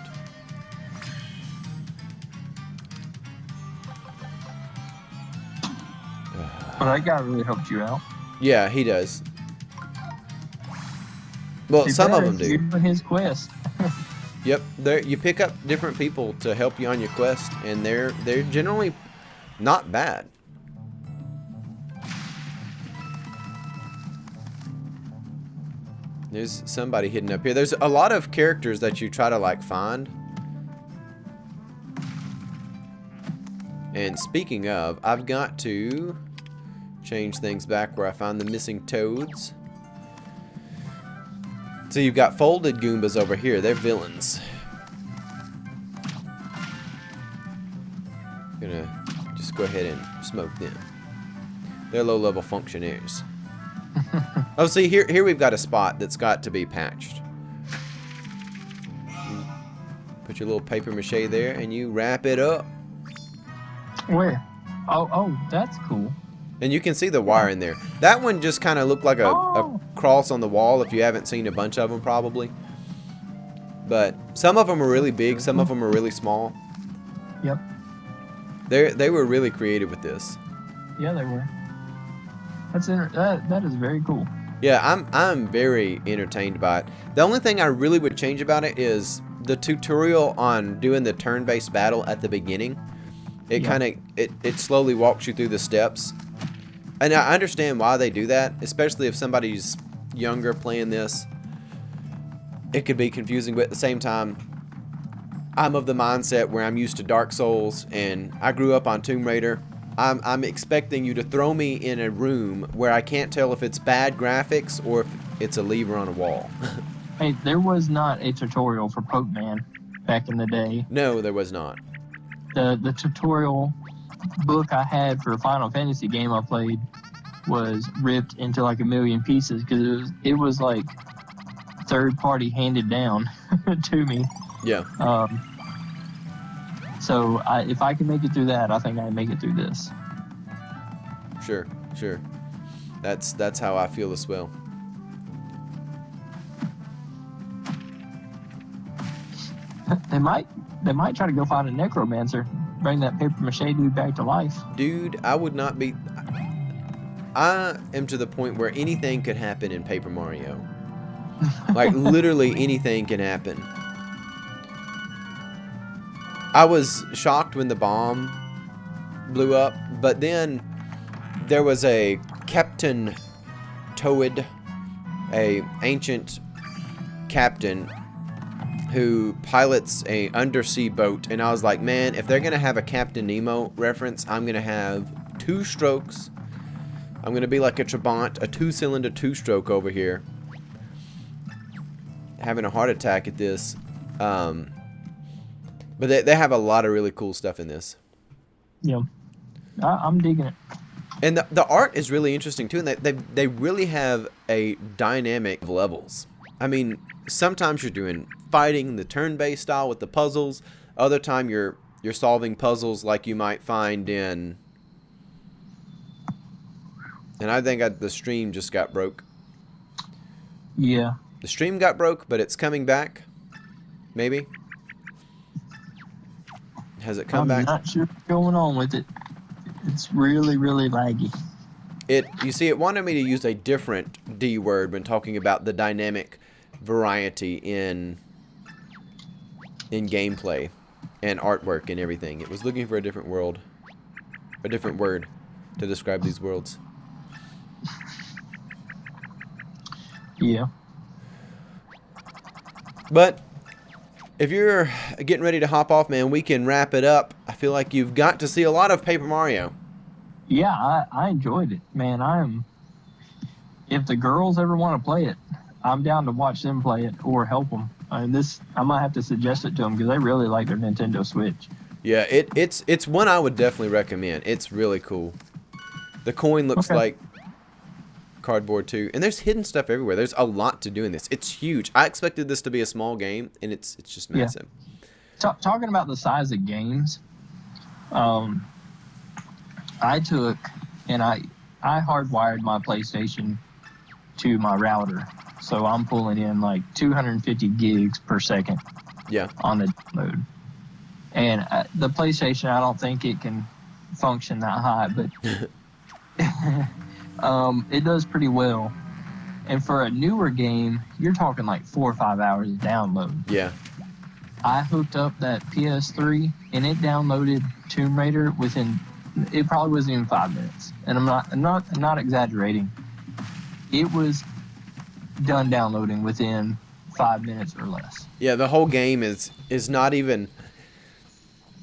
But that guy really helped you out. Yeah, he does. Well, some of them do. You're doing his quest. Yep, you pick up different people to help you on your quest, and they're generally not bad. There's somebody hidden up here. There's a lot of characters that you try to like find. And speaking of, I've got to change things back where I found the missing toads. So you've got folded Goombas over here. They're villains. Gonna just go ahead and smoke them. They're low-level functionaries. Oh, see, here we've got a spot that's got to be patched. Put your little paper mache there, and you wrap it up. Where? Oh, that's cool. And you can see the wire in there. That one just kind of looked like a cross on the wall, if you haven't seen a bunch of them, probably. But some of them are really big, some of them are really small. Yep. They were really creative with this. Yeah, they were. That is very cool. Yeah, I'm very entertained by it. The only thing I really would change about it is the tutorial on doing the turn-based battle at the beginning. It kind of it slowly walks you through the steps. And I understand why they do that, especially if somebody's younger playing this. It could be confusing, but at the same time, I'm of the mindset where I'm used to Dark Souls, and I grew up on Tomb Raider. I'm expecting you to throw me in a room where I can't tell if it's bad graphics or if it's a lever on a wall. Hey, there was not a tutorial for Pokeman back in the day. No, there was not. The tutorial book I had for a Final Fantasy game I played was ripped into like a million pieces because it was like third party handed down to me. Yeah. So if I can make it through that, I think I can make it through this. Sure. That's how I feel as well. They might try to go find a necromancer, bring that paper mache dude back to life. Dude, I would not be... I am to the point where anything could happen in Paper Mario. Like, literally anything can happen. I was shocked when the bomb blew up, but then there was a Captain Toad, a ancient captain who pilots a undersea boat, and I was like, man, if they're gonna have a Captain Nemo reference, I'm gonna have 2 strokes. I'm gonna be like a Trabant, a 2-cylinder 2-stroke over here, having a heart attack at this. But they have a lot of really cool stuff in this. Yeah, I'm digging it. And the art is really interesting too, and they really have a dynamic of levels. I mean, sometimes you're doing fighting the turn-based style with the puzzles. Other time you're solving puzzles like you might find in. And I think the stream just got broke. Yeah. The stream got broke, but it's coming back. Maybe. Has it come back? I'm not sure what's going on with it. It's really, really laggy. You see, it wanted me to use a different D word when talking about the dynamic variety in gameplay and artwork and everything. It was looking for a different word to describe these worlds. Yeah. But if you're getting ready to hop off, man, we can wrap it up. I feel like you've got to see a lot of Paper Mario. Yeah, I enjoyed it, man. If the girls ever want to play it, I'm down to watch them play it or help them. I might have to suggest it to them because they really like their Nintendo Switch. Yeah, it's one I would definitely recommend. It's really cool. The coin looks like cardboard too, and there's hidden stuff everywhere. There's a lot to do in this. It's huge. I expected this to be a small game, and it's just massive. Yeah. Talking about the size of games, I took and I hardwired my PlayStation to my router, so I'm pulling in like 250 gigs per second. Yeah. On the download, and the PlayStation, I don't think it can function that high, but it does pretty well. And for a newer game, you're talking like 4 or 5 hours to download. Yeah. I hooked up that PS3 and it downloaded Tomb Raider within. It probably wasn't even 5 minutes, and I'm not exaggerating. It was done downloading within 5 minutes or less. Yeah, the whole game is not even.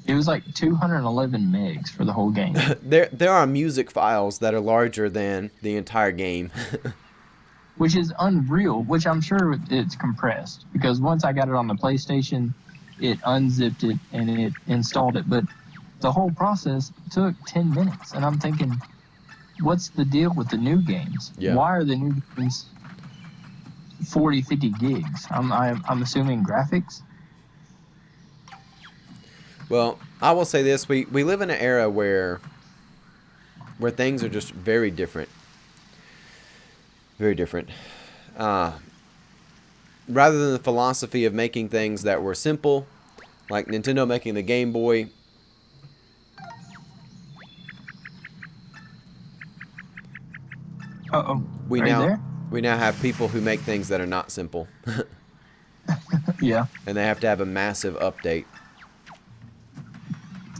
It was like 211 megs for the whole game. There are music files that are larger than the entire game. Which is unreal, which I'm sure it's compressed. Because once I got it on the PlayStation, it unzipped it and it installed it. But the whole process took 10 minutes. And I'm thinking, what's the deal with the new games? Yeah. Why are the new games 40, 50 gigs? I'm assuming graphics? Well, I will say this. We live in an era where things are just very different. Very different. Rather than the philosophy of making things that were simple, like Nintendo making the Game Boy. Uh-oh. We now have people who make things that are not simple. Yeah. And they have to have a massive update.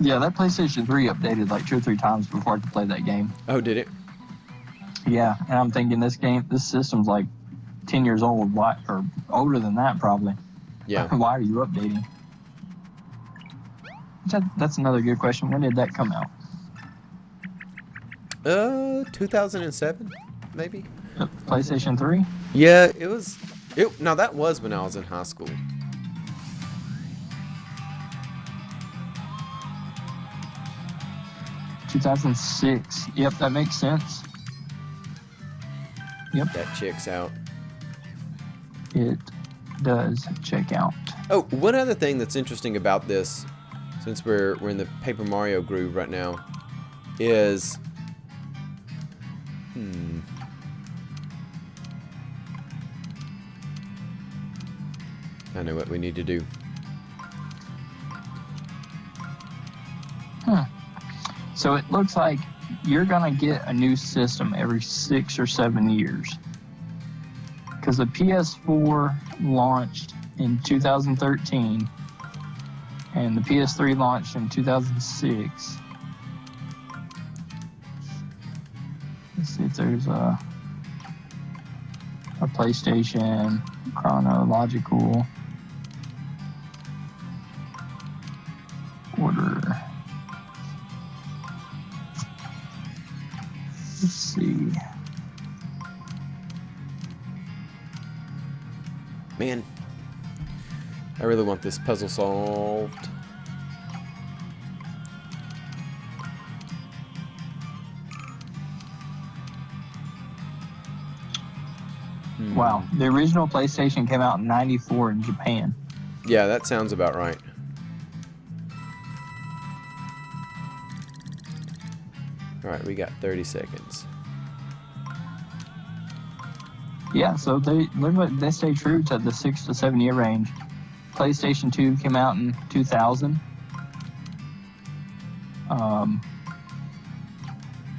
Yeah, that PlayStation 3 updated like 2 or 3 times before I could play that game. Oh, did it? Yeah, and I'm thinking this system's like 10 years old, or older than that probably. Yeah. Why are you updating? That's another good question. When did that come out? 2007, maybe? PlayStation 3? Yeah, it was. No, that was when I was in high school. ...2006. Yep, that makes sense. Yep. That checks out. It does check out. Oh, one other thing that's interesting about this, since we're in the Paper Mario groove right now, is... I know what we need to do. So it looks like you're going to get a new system every 6 or 7 years. Because the PS4 launched in 2013 and the PS3 launched in 2006. Let's see if there's a PlayStation chronological order. Let's see. Man, I really want this puzzle solved. Wow. The original PlayStation came out in '94 in Japan. Yeah, that sounds about right. All right, we got 30 seconds. Yeah, so they stay true to the 6 to 7 year range. PlayStation 2 came out in 2000.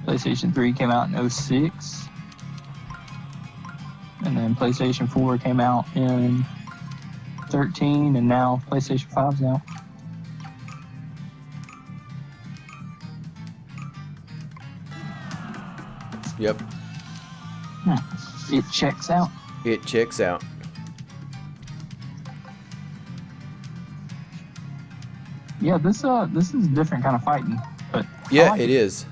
PlayStation 3 came out in 06. And then PlayStation 4 came out in 13, and now PlayStation 5's out. Yep. It checks out. It checks out. Yeah, this is a different kind of fighting, but Yeah, like it is.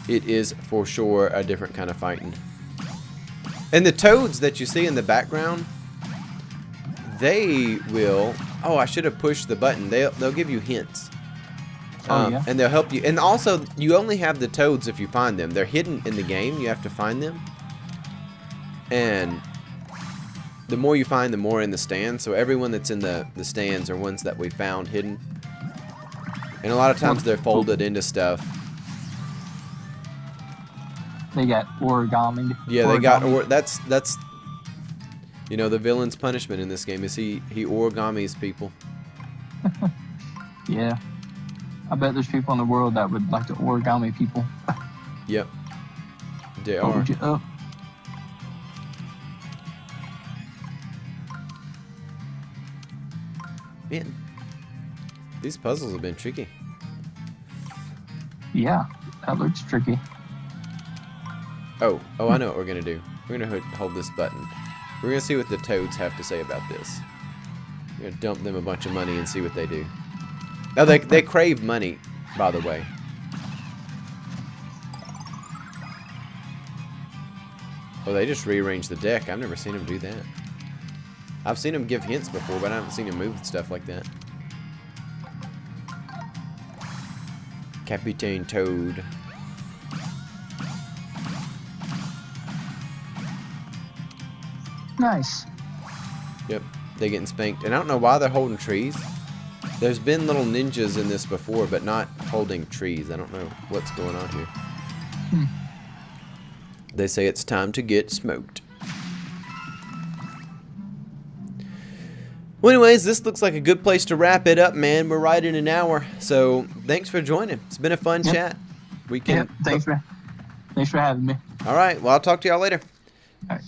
It is for sure a different kind of fighting. And the toads that you see in the background, they will... Oh, I should have pushed the button. They'll give you hints. Yeah. And they'll help you. And also, you only have the toads if you find them. They're hidden in the game. You have to find them. And the more you find, the more in the stands. So everyone that's in the stands are ones that we found hidden. And a lot of times they're folded into stuff. They got origami. Yeah, they got... That's you know, the villain's punishment in this game is he origamis people. Yeah. I bet there's people in the world that would like to origami people. Yep. They are. Hold you up. Man, these puzzles have been tricky. Yeah, that looks tricky. Oh, I know what we're gonna do. We're gonna hold this button. We're gonna see what the toads have to say about this. We're gonna dump them a bunch of money and see what they do. Now they crave money, by the way. Oh, they just rearranged the deck. I've never seen them do that. I've seen them give hints before, but I haven't seen them move stuff like that. Captain Toad. Nice. Yep, they're getting spanked. And I don't know why they're holding trees. There's been little ninjas in this before, but not holding trees. I don't know what's going on here. They say it's time to get smoked. Well, anyways, this looks like a good place to wrap it up, man. We're right in an hour. So, thanks for joining. It's been a fun chat. We can... Thanks for having me. All right. Well, I'll talk to y'all later. All right.